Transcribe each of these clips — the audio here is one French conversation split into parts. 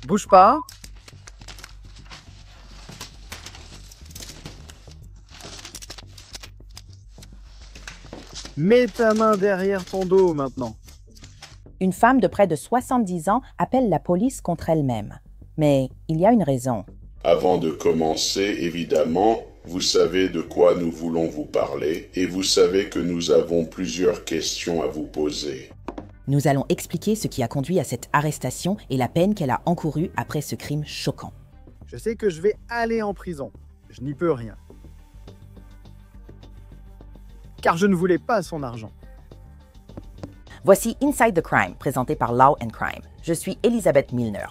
Bouge pas. Mets ta main derrière ton dos maintenant. Une femme de près de 70 ans appelle la police contre elle-même. Mais il y a une raison. Avant de commencer, évidemment, vous savez de quoi nous voulons vous parler et vous savez que nous avons plusieurs questions à vous poser. Nous allons expliquer ce qui a conduit à cette arrestation et la peine qu'elle a encourue après ce crime choquant. Je sais que je vais aller en prison. Je n'y peux rien. Car je ne voulais pas son argent. Voici Inside the Crime, présenté par Law and Crime. Je suis Elisabeth Milner.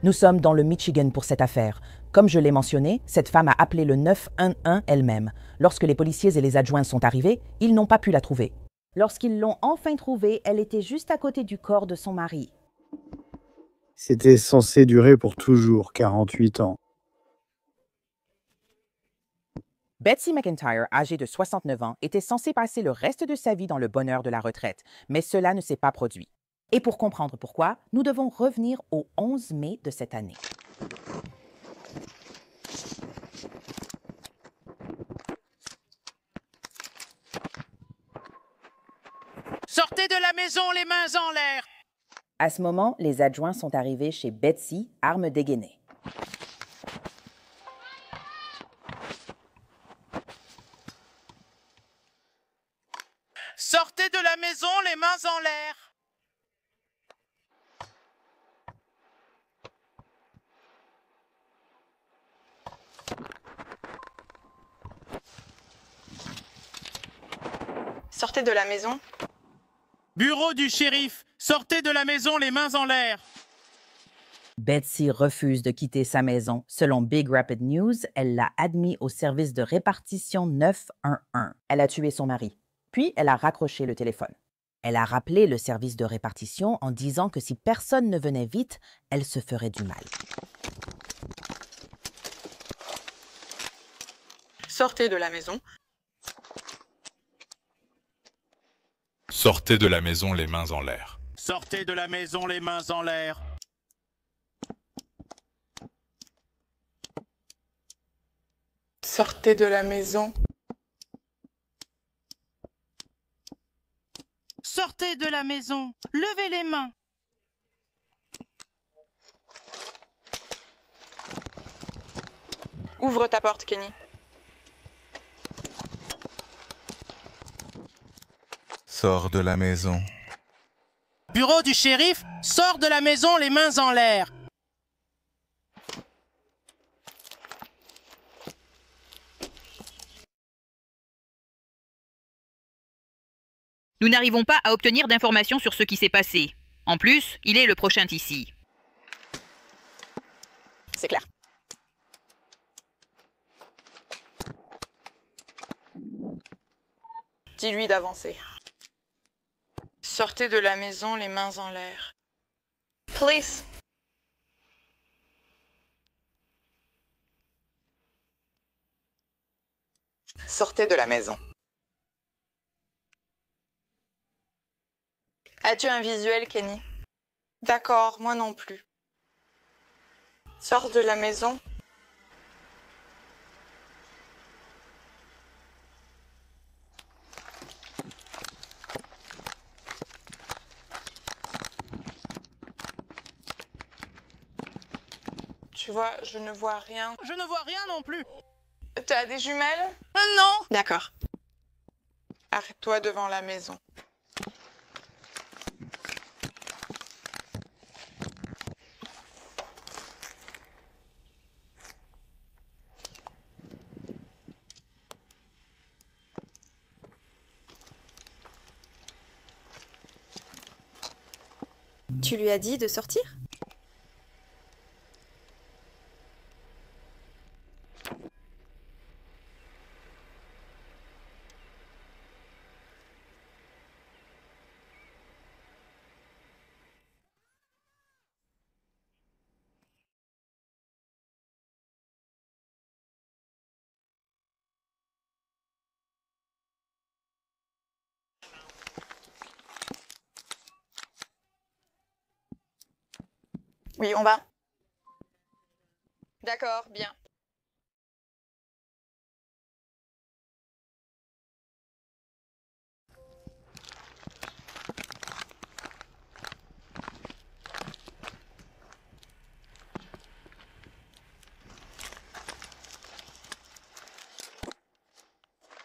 Nous sommes dans le Michigan pour cette affaire. Comme je l'ai mentionné, cette femme a appelé le 911 elle-même. Lorsque les policiers et les adjoints sont arrivés, ils n'ont pas pu la trouver. Lorsqu'ils l'ont enfin trouvée, elle était juste à côté du corps de son mari. C'était censé durer pour toujours, 48 ans. Betsy McIntyre, âgée de 69 ans, était censée passer le reste de sa vie dans le bonheur de la retraite, mais cela ne s'est pas produit. Et pour comprendre pourquoi, nous devons revenir au 11 mai de cette année. Sortez de la maison, les mains en l'air! À ce moment, les adjoints sont arrivés chez Betsy, armes dégainées. Sortez de la maison, les mains en l'air! Sortez de la maison. Bureau du shérif, sortez de la maison, les mains en l'air! Betsy refuse de quitter sa maison. Selon Big Rapid News, elle l'a admis au service de répartition 911. Elle a tué son mari. Puis, elle a raccroché le téléphone. Elle a rappelé le service de répartition en disant que si personne ne venait vite, elle se ferait du mal. Sortez de la maison. Sortez de la maison les mains en l'air. Sortez de la maison, les mains en l'air! Sortez de la maison. Sortez de la maison! Levez les mains! Ouvre ta porte, Kenny. Sors de la maison. Bureau du shérif, sors de la maison, les mains en l'air! Nous n'arrivons pas à obtenir d'informations sur ce qui s'est passé. En plus, il est le prochain ici. C'est clair. Dis-lui d'avancer. Sortez de la maison, les mains en l'air. Police! Sortez de la maison. As-tu un visuel, Kenny? D'accord, moi non plus. Sors de la maison. Tu vois, je ne vois rien. Je ne vois rien non plus! T'as des jumelles? Non! D'accord. Arrête-toi devant la maison. Tu lui as dit de sortir? Oui, on va. D'accord, bien.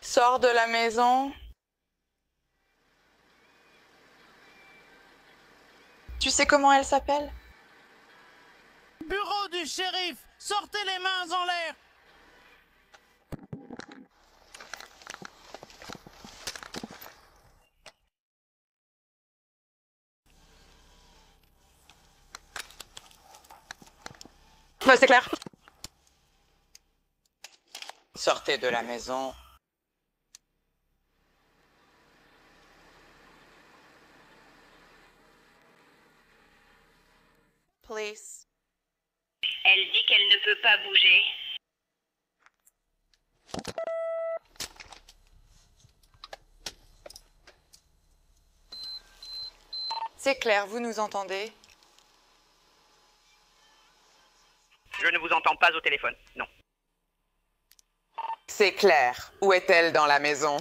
Sors de la maison. Tu sais comment elle s'appelle? Bureau du shérif, sortez les mains en l'air. Ouais, c'est clair. Sortez de la maison. Police. Elle dit qu'elle ne peut pas bouger. C'est clair, vous nous entendez? Je ne vous entends pas au téléphone, non. C'est clair. Où est-elle dans la maison?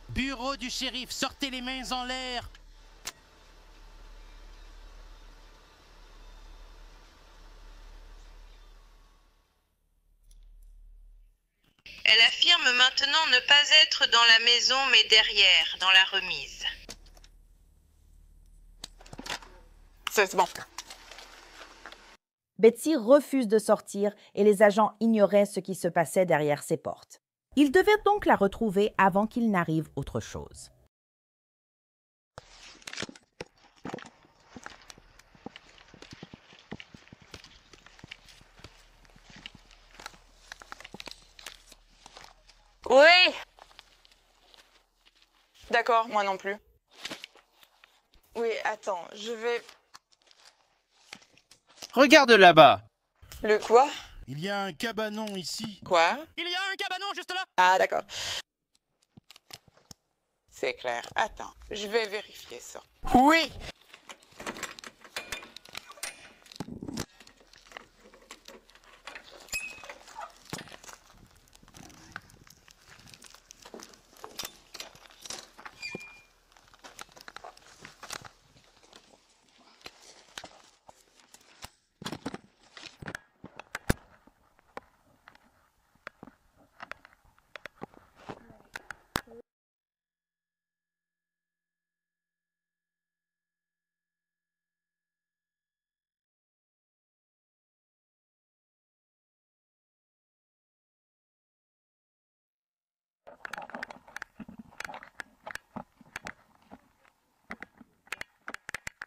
Bureau du shérif, sortez les mains en l'air. Elle affirme maintenant ne pas être dans la maison mais derrière, dans la remise. C'est bon. Betsy refuse de sortir et les agents ignoraient ce qui se passait derrière ses portes. Ils devaient donc la retrouver avant qu'il n'arrive autre chose. Oui. D'accord, moi non plus. Oui, attends, je vais... Regarde là-bas. Le quoi? Il y a un cabanon ici. Quoi? Il y a un cabanon juste là. Ah, d'accord. C'est clair. Attends, je vais vérifier ça. Oui.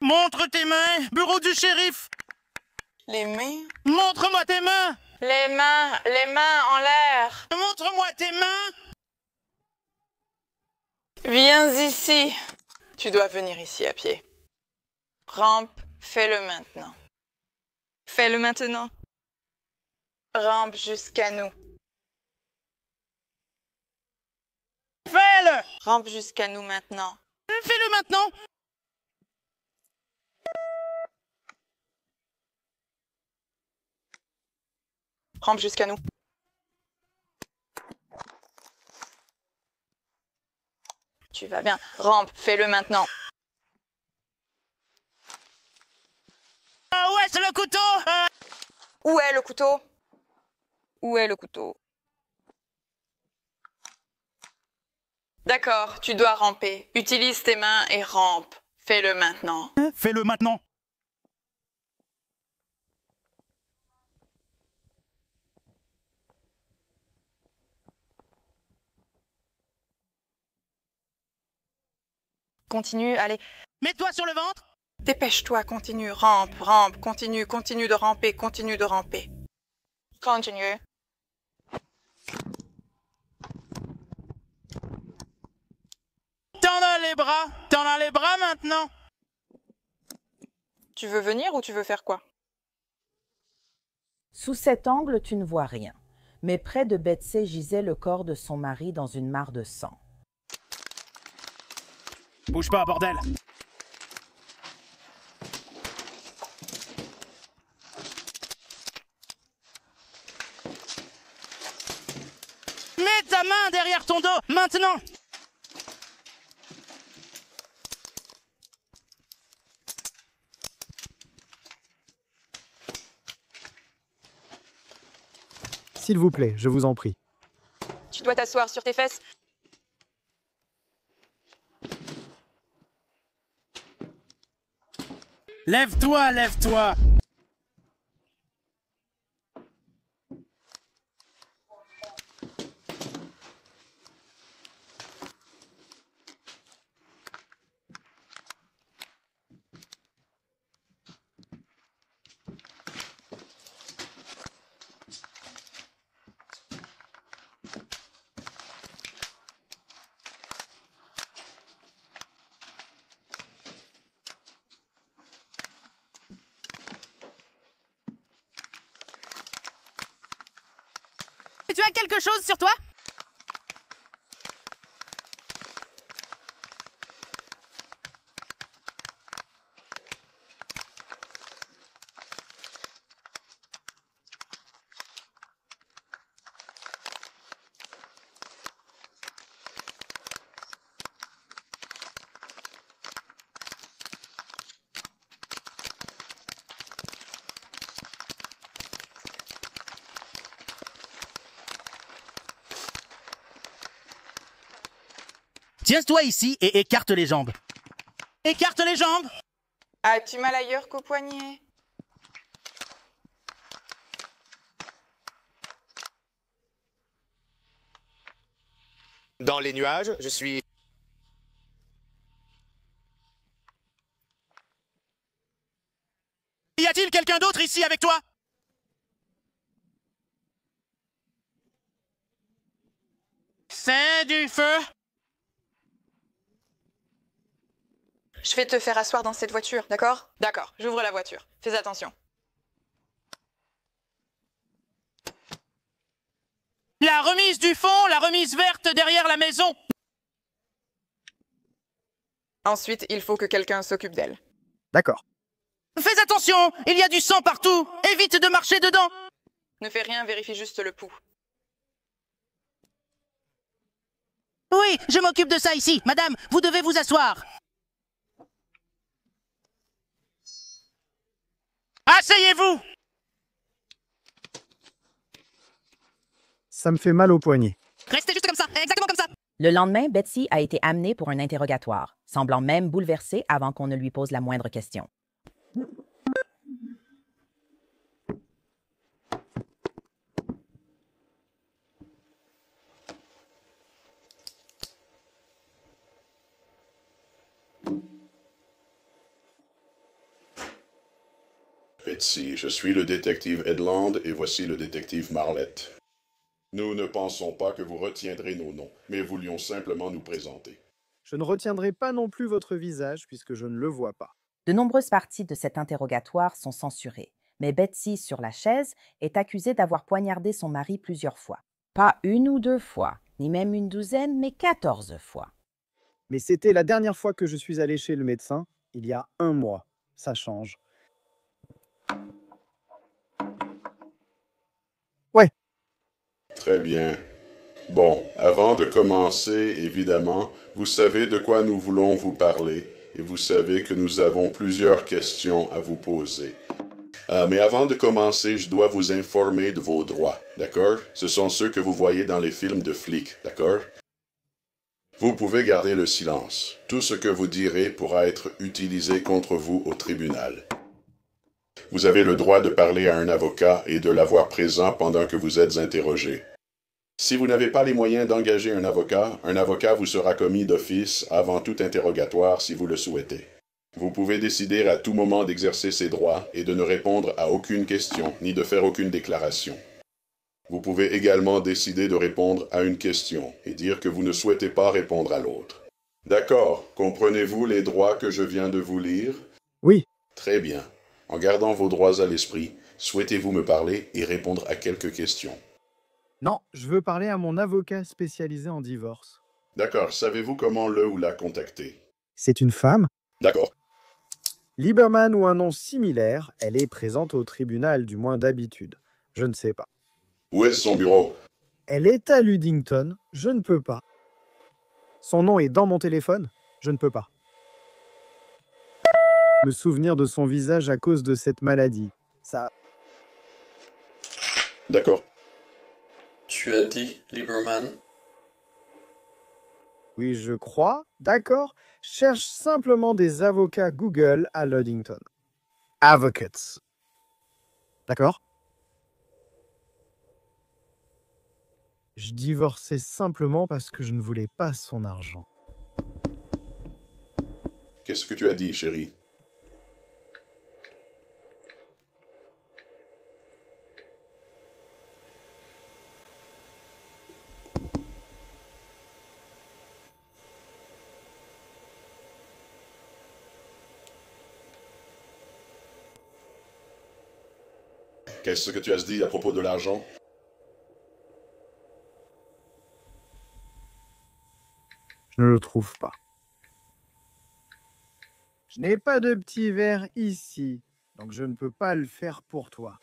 Montre tes mains, bureau du shérif. Les mains? Montre-moi tes mains. Les mains en l'air. Montre-moi tes mains. Viens ici. Tu dois venir ici à pied. Rampe, fais-le maintenant. Fais-le maintenant. Rampe jusqu'à nous. Fais-le. Rampe jusqu'à nous maintenant. Fais-le maintenant. Rampe jusqu'à nous. Tu vas bien. Rampe, fais-le maintenant. Ah ouais, c'est le couteau. Où est le couteau? Où est le couteau? D'accord, tu dois ramper. Utilise tes mains et rampe. Fais-le maintenant. Fais-le maintenant. Continue, allez. Mets-toi sur le ventre. Dépêche-toi, continue. Rampe, rampe, continue, continue de ramper, continue de ramper. Continue. T'en aller. bras. T'en as les bras maintenant? Tu veux venir ou tu veux faire quoi? Sous cet angle, tu ne vois rien. Mais près de Betsy gisait le corps de son mari dans une mare de sang. Bouge pas, bordel! Mets ta main derrière ton dos, maintenant! S'il vous plaît, je vous en prie. Tu dois t'asseoir sur tes fesses. Lève-toi, lève-toi! Tu as quelque chose sur toi? Tiens-toi ici et écarte les jambes. Écarte les jambes! As-tu mal ailleurs qu'au poignet? Dans les nuages, je suis... Y a-t-il quelqu'un d'autre ici avec toi? C'est du feu! Je vais te faire asseoir dans cette voiture, d'accord? D'accord, j'ouvre la voiture. Fais attention. La remise du fond, la remise verte derrière la maison! Ensuite, il faut que quelqu'un s'occupe d'elle. D'accord. Fais attention! Il y a du sang partout! Évite de marcher dedans! Ne fais rien, vérifie juste le pouls. Oui, je m'occupe de ça ici. Madame, vous devez vous asseoir. Asseyez-vous! Ça me fait mal au poignet. Restez juste comme ça, exactement comme ça. Le lendemain, Betsy a été amenée pour un interrogatoire, semblant même bouleversée avant qu'on ne lui pose la moindre question. Betsy, je suis le détective Edland et voici le détective Marlette. Nous ne pensons pas que vous retiendrez nos noms, mais voulions simplement nous présenter. Je ne retiendrai pas non plus votre visage puisque je ne le vois pas. De nombreuses parties de cet interrogatoire sont censurées, mais Betsy, sur la chaise, est accusée d'avoir poignardé son mari plusieurs fois. Pas une ou deux fois, ni même une douzaine, mais 14 fois. Mais c'était la dernière fois que je suis allé chez le médecin, il y a 1 mois. Ça change. Ouais. Très bien. Bon, avant de commencer, évidemment, vous savez de quoi nous voulons vous parler et vous savez que nous avons plusieurs questions à vous poser. Mais avant de commencer, je dois vous informer de vos droits, d'accord? Ce sont ceux que vous voyez dans les films de flics, d'accord? Vous pouvez garder le silence. Tout ce que vous direz pourra être utilisé contre vous au tribunal. Vous avez le droit de parler à un avocat et de l'avoir présent pendant que vous êtes interrogé. Si vous n'avez pas les moyens d'engager un avocat vous sera commis d'office avant tout interrogatoire si vous le souhaitez. Vous pouvez décider à tout moment d'exercer ces droits et de ne répondre à aucune question ni de faire aucune déclaration. Vous pouvez également décider de répondre à une question et dire que vous ne souhaitez pas répondre à l'autre. D'accord. Comprenez-vous les droits que je viens de vous lire? Oui. Très bien. En gardant vos droits à l'esprit, souhaitez-vous me parler et répondre à quelques questions? Non, je veux parler à mon avocat spécialisé en divorce. D'accord. Savez-vous comment le ou la contacter? C'est une femme. D'accord. Lieberman ou un nom similaire, elle est présente au tribunal, du moins d'habitude. Je ne sais pas. Où est son bureau? Elle est à Ludington, je ne peux pas. Son nom est dans mon téléphone, je ne peux pas. Me souvenir de son visage à cause de cette maladie, ça... D'accord. Tu as dit Lieberman? Oui, je crois. D'accord. Cherche simplement des avocats Google à Ludington. Advocates. D'accord? Je divorçais simplement parce que je ne voulais pas son argent. Qu'est-ce que tu as dit, chérie? Qu'est-ce que tu as dit à propos de l'argent? Je ne le trouve pas. Je n'ai pas de petit verre ici, donc je ne peux pas le faire pour toi.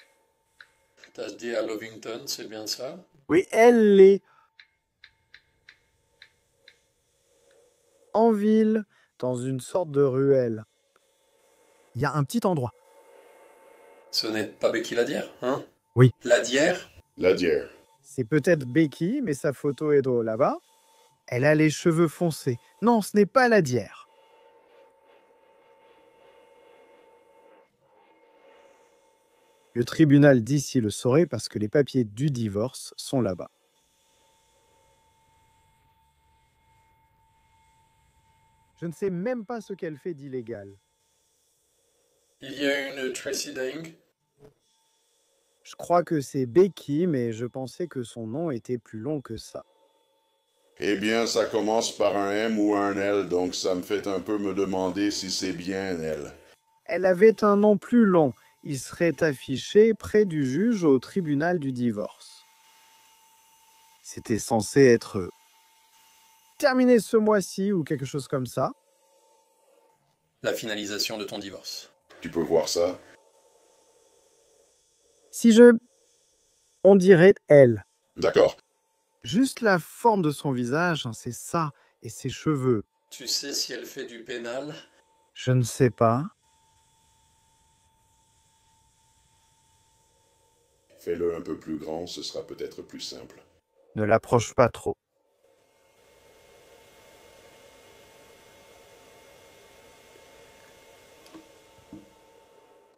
T'as dit à Lovington, c'est bien ça? Oui, elle est en ville, dans une sorte de ruelle. Il y a un petit endroit. Ce n'est pas Becky Ladière, hein? Oui. Ladière? Ladière. C'est peut-être Becky, mais sa photo est là-bas. Elle a les cheveux foncés. Non, ce n'est pas Ladière. Le tribunal d'ici le saurait parce que les papiers du divorce sont là-bas. Je ne sais même pas ce qu'elle fait d'illégal. Il y a une Tracy Dang? Je crois que c'est Becky, mais je pensais que son nom était plus long que ça. Eh bien, ça commence par un M ou un L, donc ça me fait un peu me demander si c'est bien elle. Elle avait un nom plus long. Il serait affiché près du juge au tribunal du divorce. C'était censé être terminé ce mois-ci ou quelque chose comme ça. La finalisation de ton divorce. Tu peux voir ça? Si on dirait elle. D'accord. Juste la forme de son visage, c'est ça, et ses cheveux. Tu sais si elle fait du pénal? Je ne sais pas. Fais-le un peu plus grand, ce sera peut-être plus simple. Ne l'approche pas trop.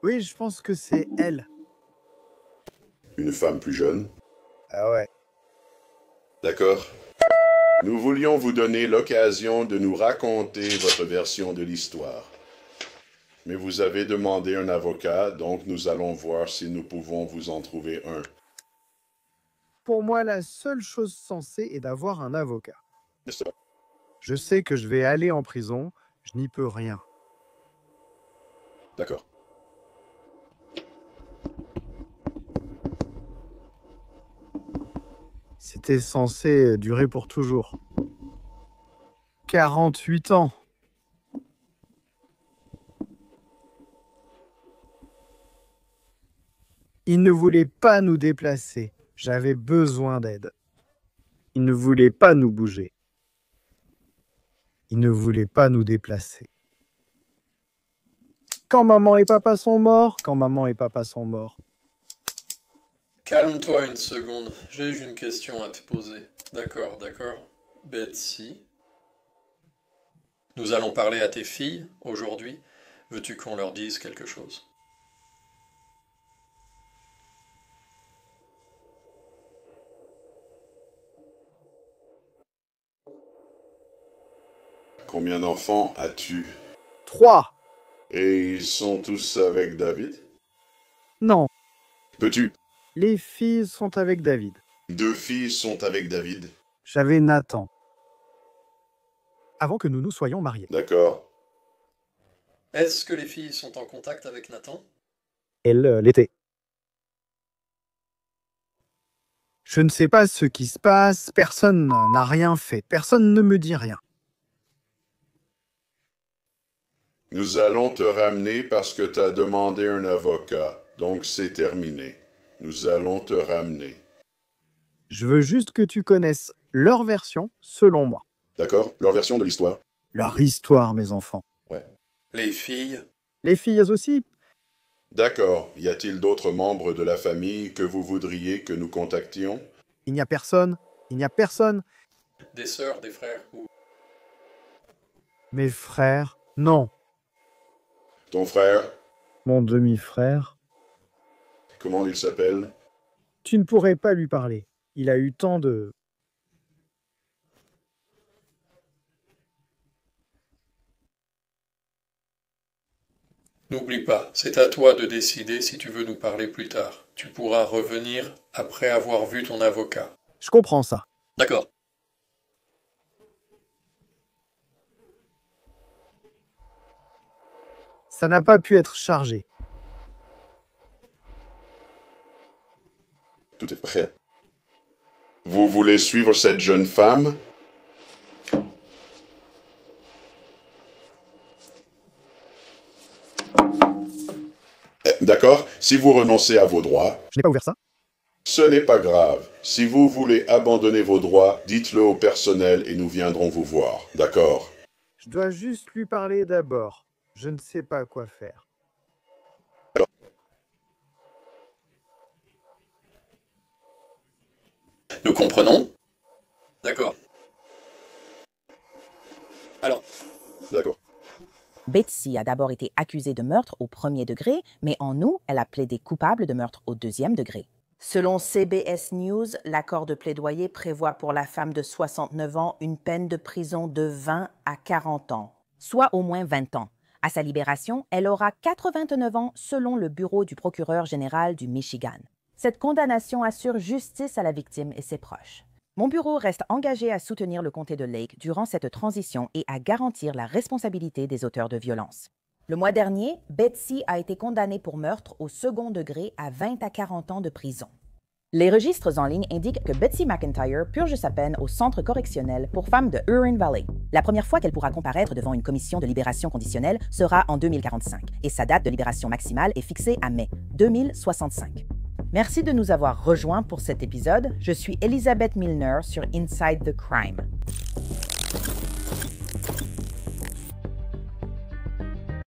Oui, je pense que c'est elle. Une femme plus jeune? Ah ouais. D'accord. Nous voulions vous donner l'occasion de nous raconter votre version de l'histoire. Mais vous avez demandé un avocat, donc nous allons voir si nous pouvons vous en trouver un. Pour moi, la seule chose sensée est d'avoir un avocat. N'est-ce pas? Je sais que je vais aller en prison, je n'y peux rien. D'accord. C'était censé durer pour toujours. 48 ans. Il ne voulait pas nous déplacer. J'avais besoin d'aide. Il ne voulait pas nous bouger. Il ne voulait pas nous déplacer. Quand maman et papa sont morts, quand maman et papa sont morts. Calme-toi une seconde, j'ai une question à te poser. D'accord. Betsy, nous allons parler à tes filles aujourd'hui. Veux-tu qu'on leur dise quelque chose? Combien d'enfants as-tu? 3. Et ils sont tous avec David? Non, Peux-tu? les filles sont avec David. 2 filles sont avec David. J'avais Nathan. avant que nous nous soyons mariés. D'accord. Est-ce que les filles sont en contact avec Nathan? Elle l'était. Je ne sais pas ce qui se passe, personne n'a rien fait, personne ne me dit rien. Nous allons te ramener parce que tu as demandé un avocat. Donc c'est terminé. Nous allons te ramener. Je veux juste que tu connaisses leur version selon moi. D'accord? Leur version de l'histoire. Leur histoire, mes enfants. Ouais. Les filles? Les filles aussi. D'accord. Y a-t-il d'autres membres de la famille que vous voudriez que nous contactions? Il n'y a personne. Il n'y a personne. Des sœurs, des frères ou... Mes frères, non. Ton frère? Mon demi-frère. Comment il s'appelle? Tu ne pourrais pas lui parler. Il a eu tant de... N'oublie pas, c'est à toi de décider si tu veux nous parler plus tard. Tu pourras revenir après avoir vu ton avocat. Je comprends ça. D'accord. Ça n'a pas pu être chargé. Tout est prêt. Vous voulez suivre cette jeune femme? D'accord? Si vous renoncez à vos droits... Je n'ai pas ouvert ça. Ce n'est pas grave. Si vous voulez abandonner vos droits, dites-le au personnel et nous viendrons vous voir. D'accord? Je dois juste lui parler d'abord. Je ne sais pas quoi faire. Nous comprenons? D'accord. Alors. D'accord. Betsy a d'abord été accusée de meurtre au premier degré, mais en août, elle a plaidé coupable de meurtre au deuxième degré. Selon CBS News, l'accord de plaidoyer prévoit pour la femme de 69 ans une peine de prison de 20 à 40 ans, soit au moins 20 ans. À sa libération, elle aura 89 ans selon le bureau du procureur général du Michigan. Cette condamnation assure justice à la victime et ses proches. Mon bureau reste engagé à soutenir le comté de Lake durant cette transition et à garantir la responsabilité des auteurs de violences. Le mois dernier, Betsy a été condamnée pour meurtre au second degré à 20 à 40 ans de prison. Les registres en ligne indiquent que Betsy McIntyre purge sa peine au centre correctionnel pour femmes de Huron Valley. La première fois qu'elle pourra comparaître devant une commission de libération conditionnelle sera en 2045 et sa date de libération maximale est fixée à mai 2065. Merci de nous avoir rejoints pour cet épisode. Je suis Elisabeth Milner sur Inside the Crime.